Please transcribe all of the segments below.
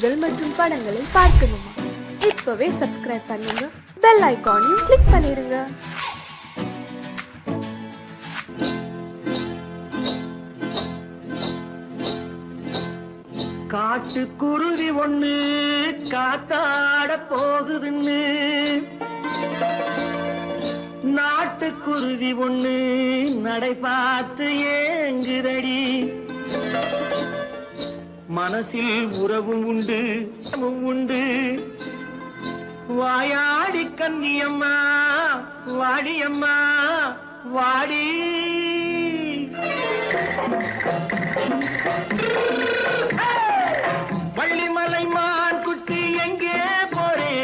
நிகழ்ச்சிகள் மற்றும் படங்களை பார்க்கணுமா? இப்பவே சப்ஸ்கிரைப் பண்ணுங்க, பெல் ஐகானையும் கிளிக் பண்ணிருங்க. காட்டு குருவி ஒண்ணு காத்தாட போகுதுன்னு நாட்டுக்குருவி ஒண்ணு நடை பார்த்து ஏங்குதடி. மனசில் உறவும் உண்டு உண்டு. வாயாடி கன்னியம்மா வாடியம்மா வாடி. வள்ளிமலை மான் குட்டி எங்கே போறே?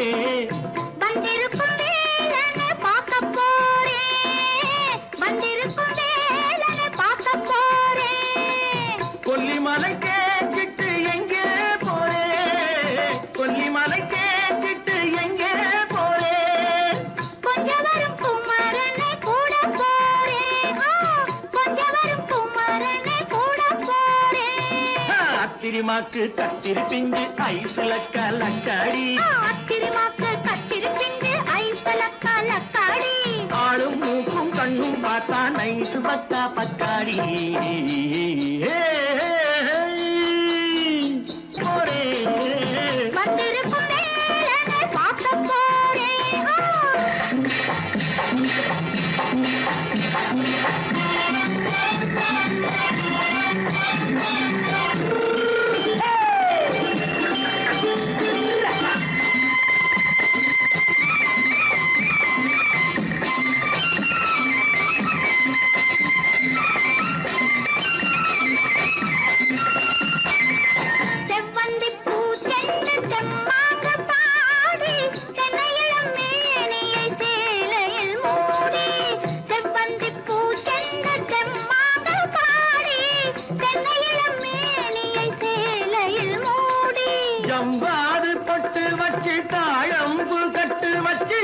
வந்திருக்கும் வேலனை பார்க்க போறேன், வந்திருக்கும் வேலனை பார்க்க போறேன். கொல்லிமலை கேட்டுட்டு எங்கே போறே? கொல்லிமலை கேட்டுட்டு எங்கே போறே? கொஞ்சம் வரும் குமரனை கூட போறேன், கொஞ்சம் வரும் குமரனை கூட போறேன். அத்திரிமாக்கு கத்திரி பிஞ்சு ஐசுல கலக்காடி, அத்திரிமாக்கு கத்திரி பிஞ்சு ஐசுல கலக்காடி. ஆளும் மூக்கும் கண்ணும் பார்த்தா நைசு பக்கா பக்காடி. போரே வந்திருக்கும் வேலனை பார்க்க போறேன். செவ்வந்தி பூச்செண்டு தெம்மாக பாடி, தென்னையிளம் மேனியை சேலையில் மூடி. செவ்வந்தி பூச்செண்டு தெம்மாக பாடி, தென்னையிளம் மேனியை சேலையில் மூடி. ஜம்பாது பொட்டு வச்சு தாழம்பு கட்டு வச்சு,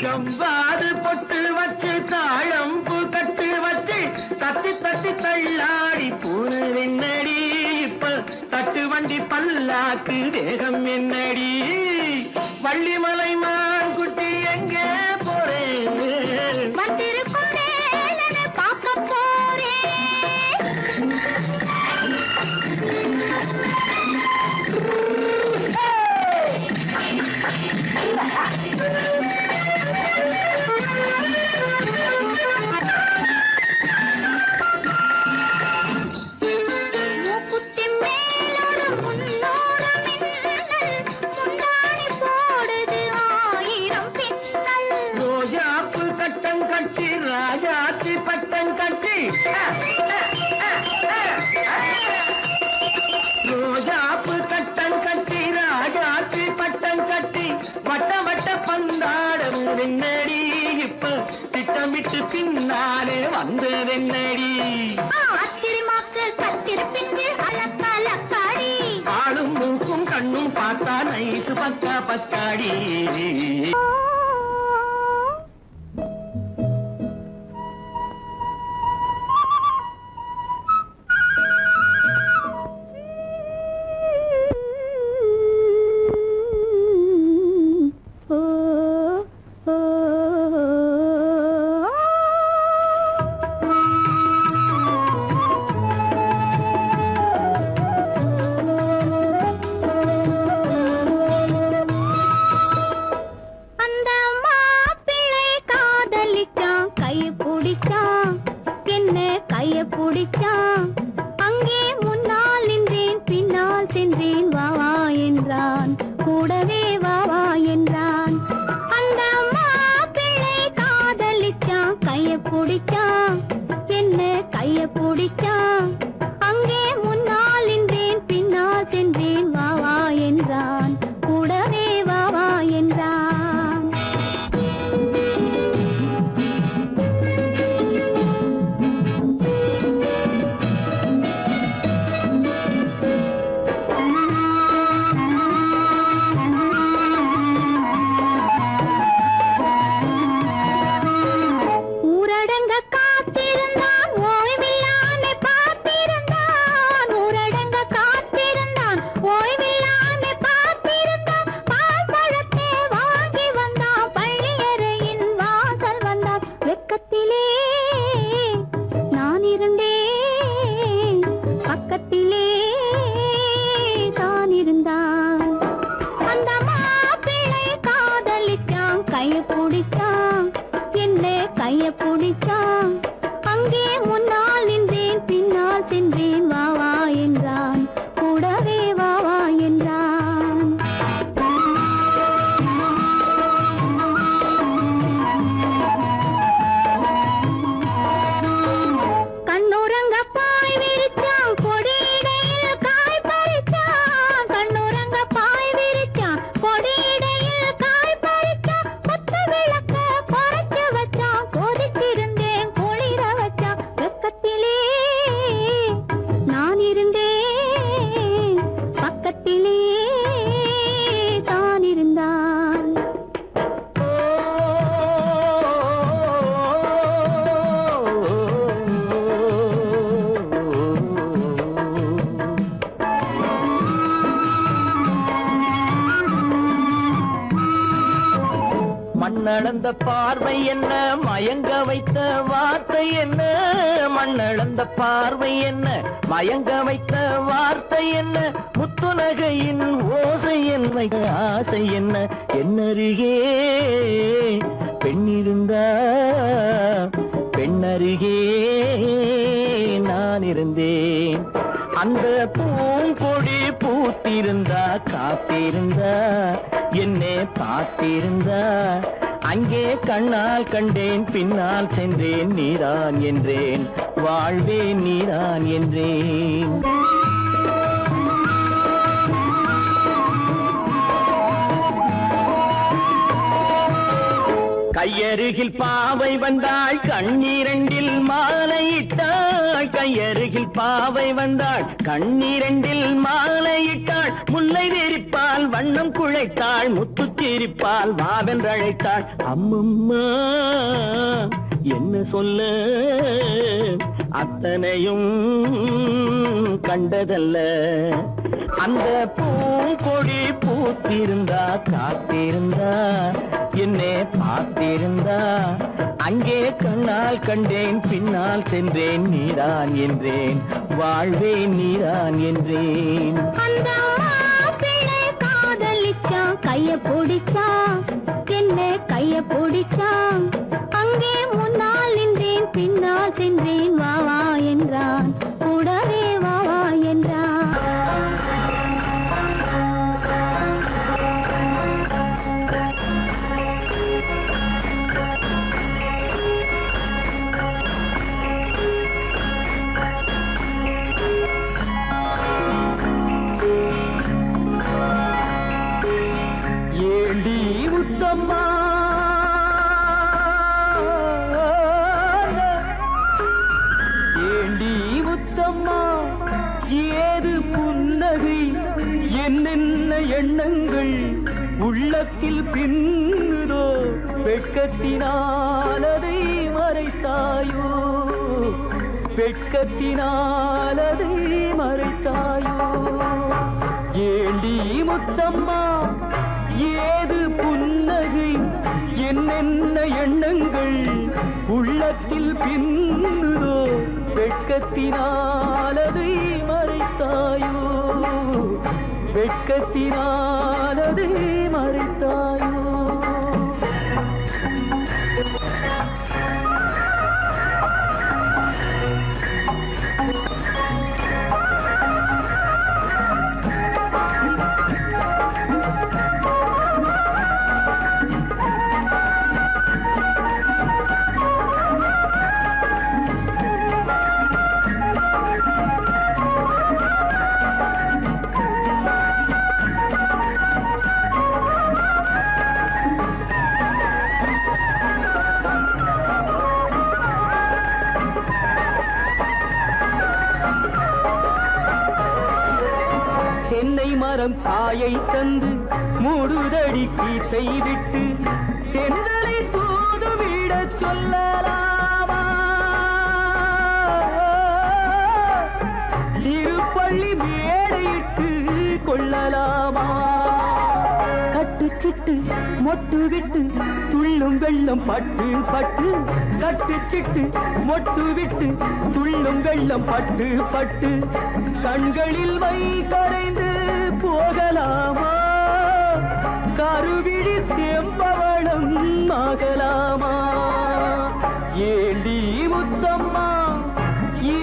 ஜம்பாது பொட்டு வச்சு தாழம்பு கட்டு வச்சு தட்டி தட்டி தள்ளாடி பூரு என்னடி. இப்ப தட்டு வண்டி பல்லாக்கு வேகம் என்னடி. வள்ளிமலை மான் குட்டி எங்கே போறேன்? வந்திருக்கும் வேலனை பார்க்க போறேன். மூக்குத்தி மேலோடு முன்னோடு மின்னல், முந்தாணி போடுது ஆயிரம் பின்னல். ரோஜாப்பு கட்டம் கட்டி ராஜாத்தி பட்டம் கட்டி, ரோஜாப்பு கட்டம் கட்டி ராஜாத்தி பட்டம் கட்டி வட்ட வட்ட பந்தாடம் வெண்ணடி. இப்ப திட்டமிட்டு பின்னாலே வந்ததென்னடி. அத்திரிமாக்கு கத்திரி பிஞ்சு அலக்கலக்காடி. ஆளும் மூக்கும் கண்ணும் பார்த்தா நைசு பக்கா பக்காடி. அந்த மாப்பிள்ளை காதலிச்சான், கைய பிடிச்சான், என்ன கைய பிடிச்சான். அங்கே முன்னால் நின்றேன், பின்னால் சென்றேன், வா வா என்றான், கூடவே வா வா என்றான். அந்த மாப்பிள்ளை காதலிச்சான், கைய பிடிச்சான், என்ன கைய பிடிச்சான். அங்கே முன்னால் நின்றேன், பின்னால் சென்றேன், வா வா என்றான், கூடவே வா வா என்றான். கண்ணளந்த பார்வை என்ன, மயங்க வைத்த வார்த்தை என்ன, மண்ணளந்த பார்வை என்ன, மயங்க வைத்த வார்த்தை என்ன, முத்துநகையின் ஓசை என்ன, ஆசை என்ன, என்னருகே பெண்ணிருந்தா பெண்ணருகே நான் இருந்தேன். அந்த பூங்கொடி பூத்திருந்தா காத்திருந்தா என்னை பார்த்திருந்தா அங்கே கண்ணால் கண்டேன் பின்னால் சென்றேன் நீரான் என்றேன் வாழ்வேன் நீரான் என்றேன். கையருகில் பாவை வந்தாள் கண்ணீரண்டில் மாலையிட்டாள், கையருகில் பாவை வந்தாள் கண்ணீரண்டில் மாலையிட்டாள், முல்லை வெறிப்பால் வண்ணம் குழைத்தாள், முத்து சிரிப்பால் வாவென்றழைத்தாள். அம்மம்மா என்ன சொல்ல அத்தனையும் கண்டதல்ல, அந்த பூங்கொடி பூத்திருந்தா காத்திருந்தா என்னை பார்த்திருந்தா அங்கே கண்ணால் கண்டேன் பின்னால் சென்றேன் நீரான் என்றேன் வாழ்வேன் நீரான் என்றேன். அந்த மாப்பிள்ளை காதலிச்சான் கைய பிடிச்சான் என்ன கைய பிடிச்சான், அங்கே முன்னால் நின்றேன் பின்னால் சென்றேன் வா வா என்றான், கூடவே வா வா என்றான். ஏண்டி உத்தம்மா ஏண்டி உத்தம்மா ஏது புன்னகை, என்னென்ன எண்ணங்கள் உள்ளத்தில் பின்னுதோ, வெட்கத்தினால் அதை மறைத்தாயோ, வெட்கத்தினால் அதை மறைத்தாயோ. ஏண்டி முத்தம்மா ஏது புன்னகை, என்னென்ன எண்ணங்கள் உள்ளத்தில் பின்னுதோ, வெட்கத்தினால் அதை மறைத்தாயோ, வெட்கத்தினால் அதை மறைத்தாயோ. தென்னை மரம் காயை தந்து மூடுதடி கீத்தை விட்டு தென்றலை தூதுவிட சொல்லலாமா, திருப்பள்ளி மேடையிட்டு கொள்ளலாமா, கட்டுச்சிட்டு மொட்டு விட்டு துள்ளும் வெள்ளம் பட்டு பட்டு, கட்டுச்சிட்டு மொட்டு விட்டு துள்ளும் வெள்ளம் பட்டு பட்டு, கண்களில் வை கரைந்து போகலாமா, கருவிழி செம்பவளம் ஆகலாமா. ஏண்டி முத்தம்மா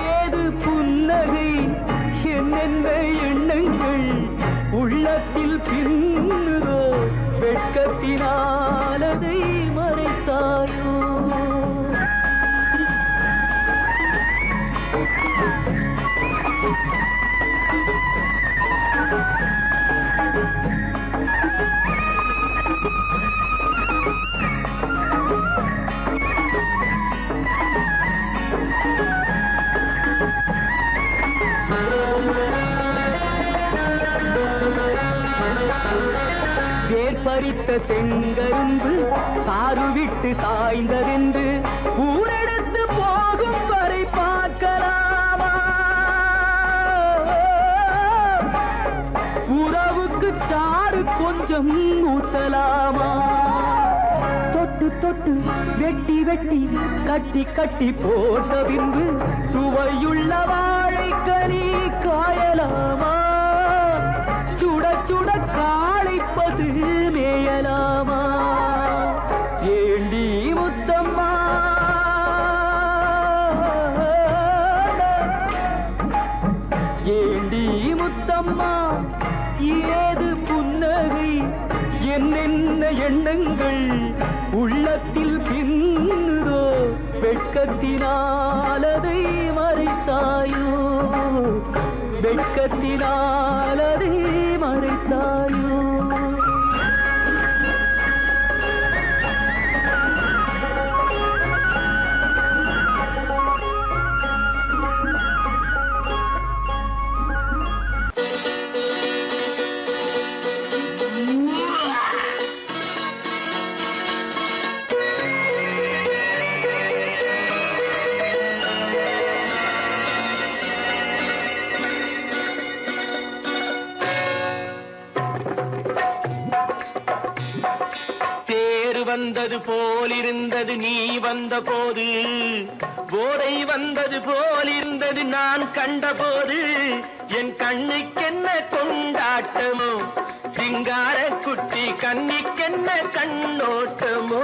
ஏது புன்னகை, என்னென்ன எண்ணங்கள் உள்ளத்தில் பின்னுதோ, வெட்கத்தினால் அதை மறைத்தாயோ. பறித்த செங்கரும்பு சாறு விட்டு சாய்ந்ததென்று ஊரெடுத்து போகும் வரை பார்க்கலாமா, உறவுக்கு சாறு கொஞ்சம் ஊத்தலாமா, தொட்டு தொட்டு வெட்டி வெட்டி கட்டி கட்டி போட்ட பின்பு சுவையுள்ள வாழைக்கனி காயலாமா? சுட சுட காளை பசு மேயலாமா? ஏண்டி முத்தம்மா, ஏண்டி முத்தம்மா, ஏது புன்னகை, என்னென்ன எண்ணங்கள் உள்ளத்தில் பின்னுதோ, வெட்கத்தினாலதை மறைத்தாயோ, வெட்கத்தினாலதை மறைத்தாயோ. வந்தது போலிருந்தது நீ வந்த போது, போதை வந்தது போலிருந்தது நான் கண்டபோது, என் கண்ணுக்கென்ன கொண்டாட்டமோ, சிங்கார குட்டி கண்ணிக்கென்ன கண்ணோட்டமோ.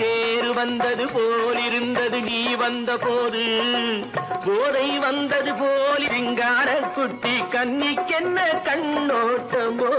தேர் வந்தது போலிருந்தது நீ வந்த போது, போதை வந்தது போல் சிங்கார குட்டி கண்ணிக்கென்ன கண்ணோட்டமோ.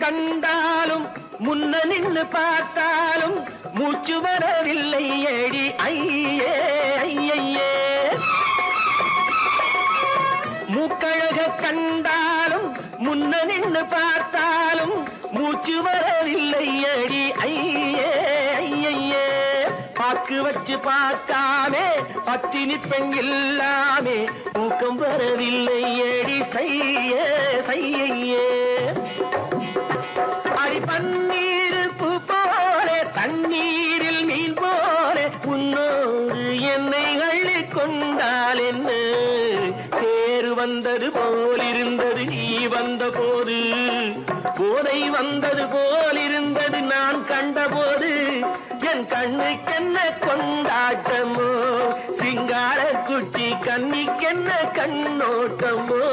கண்டாலும் முன்ன நின்று பார்த்தாலும் மூச்சு வரவில்லை ஏடி ஐயே ஐயே. மூக்கழக கண்டாலும் முன்ன நின்று பார்த்தாலும் மூச்சு வரவில்லை ஏடி ஐயே ஐயே. பாக்கு வச்சு பார்க்காமே பத்தினி பெண் இல்லாமே ஊக்கம் வரவில்லை ஏடி செய்ய செய்யே. அடி பன்னீர் பூ போலே தண்ணீரில் மீன் போலே உன்னோடு என்னை அள்ளி கொண்டால் என்ன. தேர் வந்தது போலிருந்தது நீ வந்த போது, போதை வந்தது போலிருந்தது நான் கண்டபோது, என் கண்ணுக்கென்ன கொண்டாட்டமோ, சிங்கார குட்டி கண்ணிக்கென்ன கண்ணோட்டமோ.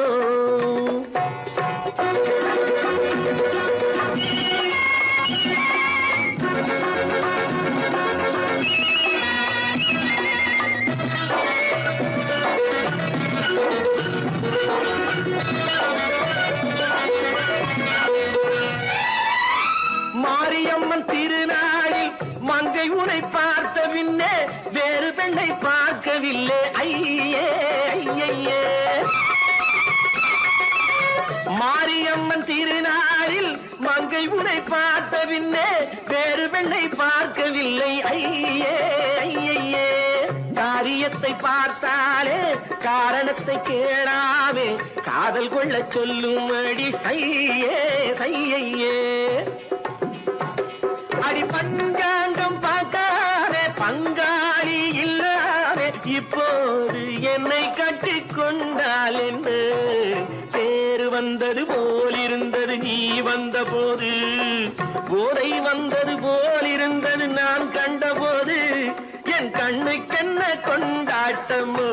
மாரியம்மன் திருநாளில் மங்கை உனை பார்த்த பின்னே வேறு பெண்ணை பார்க்கவில்லை ஐயே ஐயே. மாரியம்மன் திருநாளில் மங்கை உனை பார்த்த பின்னே வேறு பெண்ணை பார்க்கவில்லை ஐயே ஐயே. காரியத்தை பார்த்தாலே காரணத்தை கேளாமே காதல் கொள்ள சொல்லும்படி செய்யே செய்யே. அடி பஞ்சாங்கம் பார்க்காதே பங்காளி இல்லாதே இப்போது என்னை கட்டி கொண்டால் என்ன. தேர் வந்தது போலிருந்தது நீ வந்த போது, போதை வந்தது போலிருந்தது நான் கண்டபோது, என் கண்ணுக்கென்ன கொண்டாட்டமோ,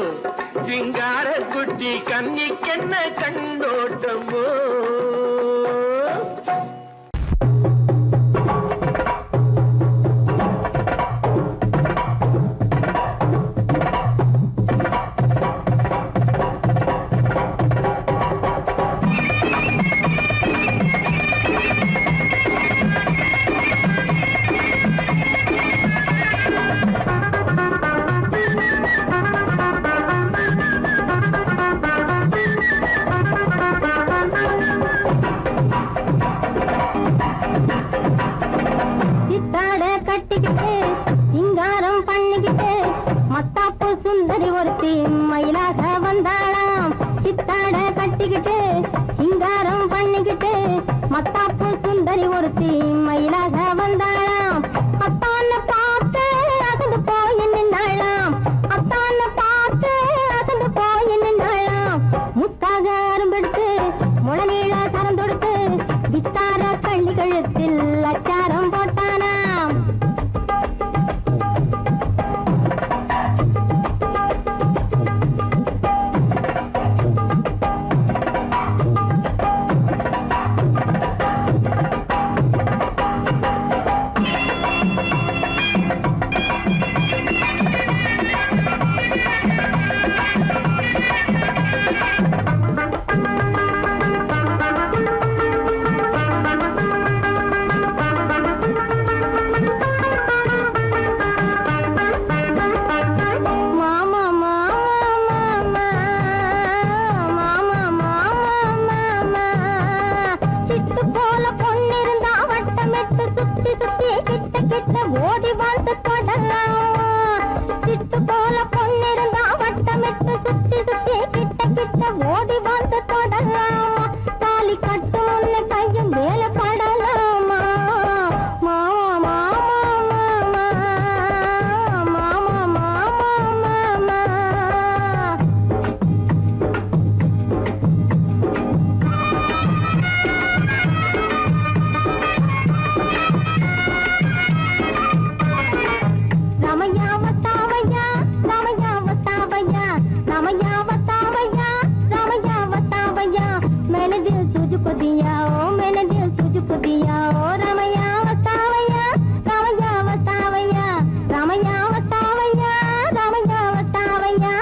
சிங்கார குட்டி கண்ணிக்கென்ன கண்ணோட்டமோ. ஓடி வந்து தொடலாமா தாலி கட்டு முன்ன கையும் மேல படலாமா மாமா மாமா மாமா மாமா மாமா ரமயாவத்தாவையா ரமயாவத்தாவையா ரமயாவத்தாவையா ரமயாவத்தாவையா मैंने दिल तुझको दिया ओ मैंने दिल तुझको दिया ओ रमयावतावैया रमयावतावैया रमयावतावैया रमयावतावैया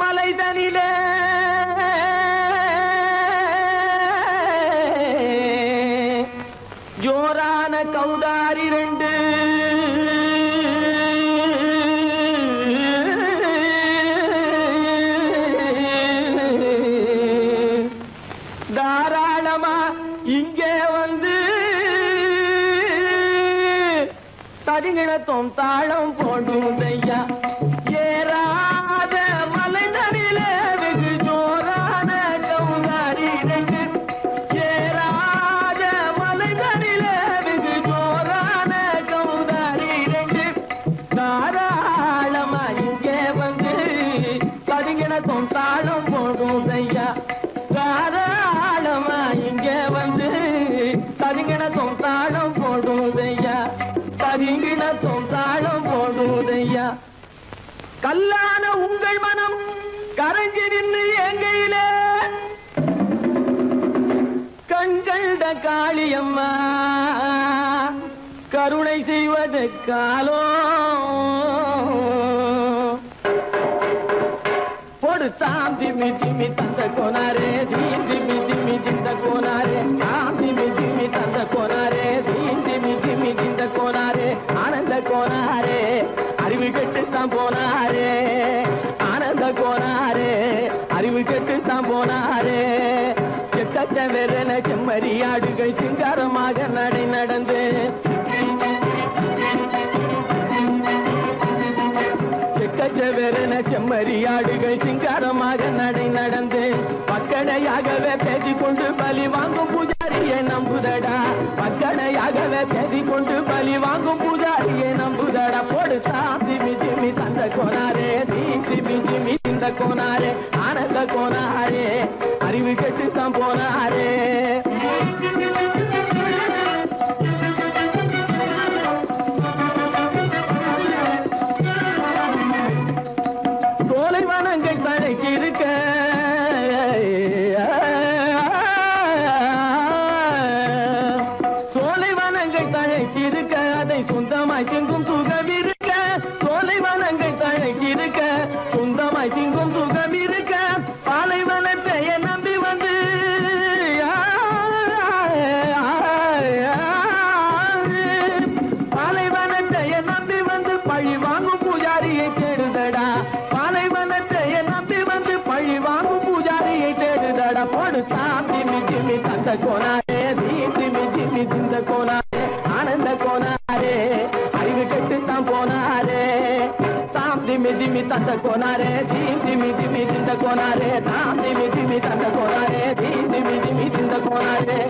மலைதனிலே ஜோரான கௌதாரி ரெண்டு தாராளமா இங்கே வந்து தடிங்கிணத்தும் தாளம் போடும் ஐயா ஏறாத மலைதனிலே வெகு ஜோரான கௌதாரி ரெண்டு ஏறாத மலைதனிலே வெகு ஜோரான கௌதாரி ரெண்டு தாராளமா இங்கே வந்து தடிங்கிணத்தும் தாளம் போடும் ஐயா தாராளமா இங்கே வந்து தடிங்கிணத்தும் தாளம் போடும் ஐயா தரிங்கிணத்தும் தாளம் போடுதையா கல்லான உங்கள் மனம் கரைஞ்சி நின்று எங்கையிலே கண்கண்ட காளியம்மா கருணை செய்வது காலோ பொடுத்தாம் திமி திமி தந்த கோனாரே தீம் திமி திமி திந்த கோனாரே தாம் திமி திமி தந்த கோனாரே தீம் திமி திமி திந்த கோனாரே ஆனந்த கோனாரே அறிவு கெட்டுத்தான் போனாரே ஆனந்த கோனாரே அறிவு கெட்டுத்தான் போனாரே செக்கச்ச வெறன செம்மறியாடுகள் சிங்காரமாக நடை நடந்து செக்கச்சவெறன செம்மறியாடுகள் சிங்காரமாக நடை நடந்து பக்கடையாகவே பேசிக்கொண்டு பலி வாங்கும் பூஜாரியை நம்புதடா பக்கடையாகவே பேசிக்கொண்டு பலி வாங்கும் பூஜாரியை நம்புதடா போடு திமி திமி தந்த கோனாரே திமி திமி இந்த கோனாரே ஆனந்த கோனாரே அறிவு கெட்டுத்தான் போனாரே இருக்க சோலைவனங்கள் தழைக்கிருக்க அதை சொந்தமாய் திங்கும் சுகம் இருக்க சோலைவனங்கள் தழைக்கிருக்க சொந்தமாய் திங்கும் சுகம் இருக்க பாலைவனத்தை நம்பி வந்து பாலைவனத்தை நம்பி வந்து பழி வாங்கும் பூஜாரியை தேடுதடா பழி வாங்கும் பூஜாரியை தேடுதட போடு திமி திமி தந்த கோனாரே திமி திமி திந்த கோனாரே ஆனந்த கோனாரே அறிவு கெட்டுத்தான் போனாரே தாம் திமி திமி தந்த கோனாரே திமி திமி திந்த கோனாரே தாம் திமி திமி தந்த கோனாரே திமி திமி திந்த கோனாரே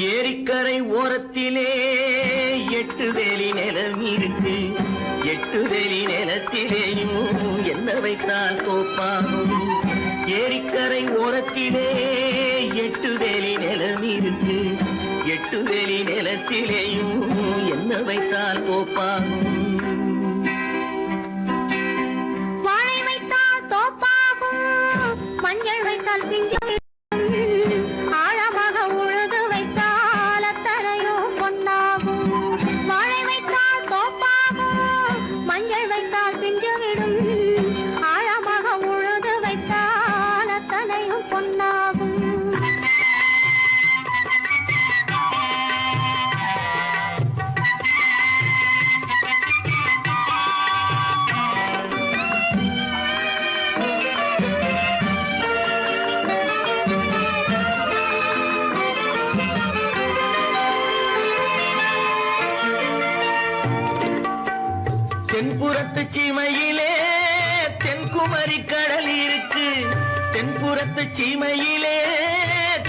ஏரிக்கரை ஓரத்திலே 8 வேலி நிலம் இருக்கு 8 வேலி நிலத்திலேயும் என்ன வைத்தால் தோப்பாகும் ஏரிக்கரை ஓரத்திலே 8 வேலி நிலம் இருக்கு 8 வேலி நிலத்திலேயும் என்ன வைத்தால் தோப்பாகும் வாழை வைத்தால் தோப்பாகும் மஞ்சள் வைத்தால் பிஞ்சு ஆழமாக உழுது வைத்தால் அத்தனையோ பொன் தென்புறத்து சீமையிலே தென்குமரி கடல் இருக்கு. தென்புறத்து சீமையிலே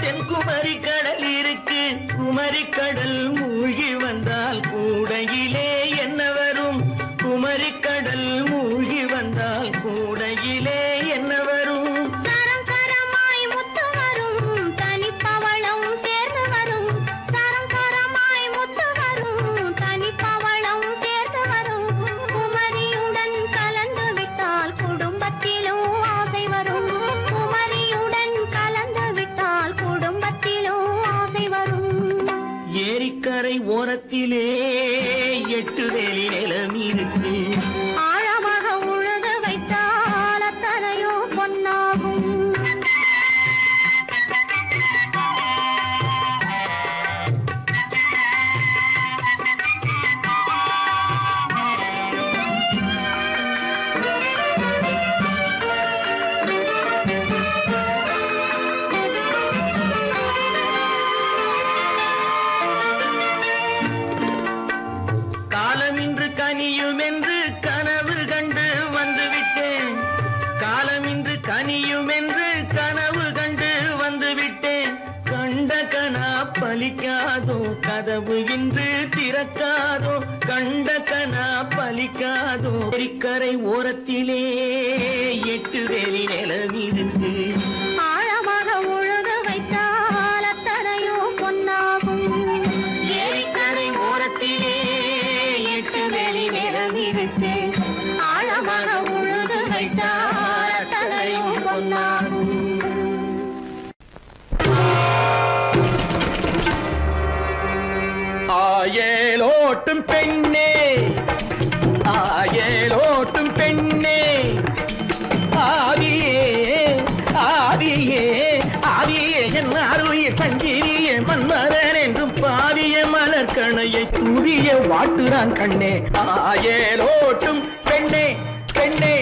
தென்குமரி கடல் இருக்கு. குமரி கடல் மூழ்கி வந்தால் கூடையிலே என்ன வரும்? குமரி கடல் மூழ்கி வந்தால் கூடையிலே என்ன வரும்? சரம் சரமாய் முத்து வரும் தனிப்பவளம் சேர்ந்து வரும். சரம் சரமாய் முத்து வரும் தனிப்பவளம் சேர்ந்து வரும். குமரியுடன் கலந்து விட்டால் குடும்பத்திலும் ஆசை வரும். குமரியுடன் கலந்து விட்டால் குடும்பத்திலும் ஆசை வரும். ஏரிக்கரை ஓரத்திலே 8 வேலி நிலம் இருக்கு. ஆழமாக உழுது வைத்தால் அத்தனையோ பொன்னாகும். காலமின்று கனியும் என்று கனவு கண்டு வந்துவிட்டேன். காலமின்று கனியும் என்று கனவு கண்டு வந்துவிட்டேன். கண்ட கனா பலிக்காதோ கதவு இன்று திறக்காதோ. கண்ட கனா பலிக்காதோ. ஏரிக்கரை ஓரத்திலே 8 வேலி நிலம் இருக்கு. ஆழமாக உழுது வைத்தால் அத்தனையோ பொன்னாகும். ஏரிக்கரை ஓரத்திலே 8 வேலி நிலம் இருக்கு. ஆழமாக உழுது வைத்தால் அத்தனையோ பொன்னாகும். ஆயேலோட்டும் பெண்ணே, ஆயேலோட்டும் பெண்ணே, ஆவியே ஆவியே ஆவியே என் அருயிர் சங்கிரியே மன்மரன் என்றும் பாவிய மலர்கணையை தூவிய வாட்டுறான் கண்ணே. ஆயேலோட்டும் பெண்ணே பெண்ணே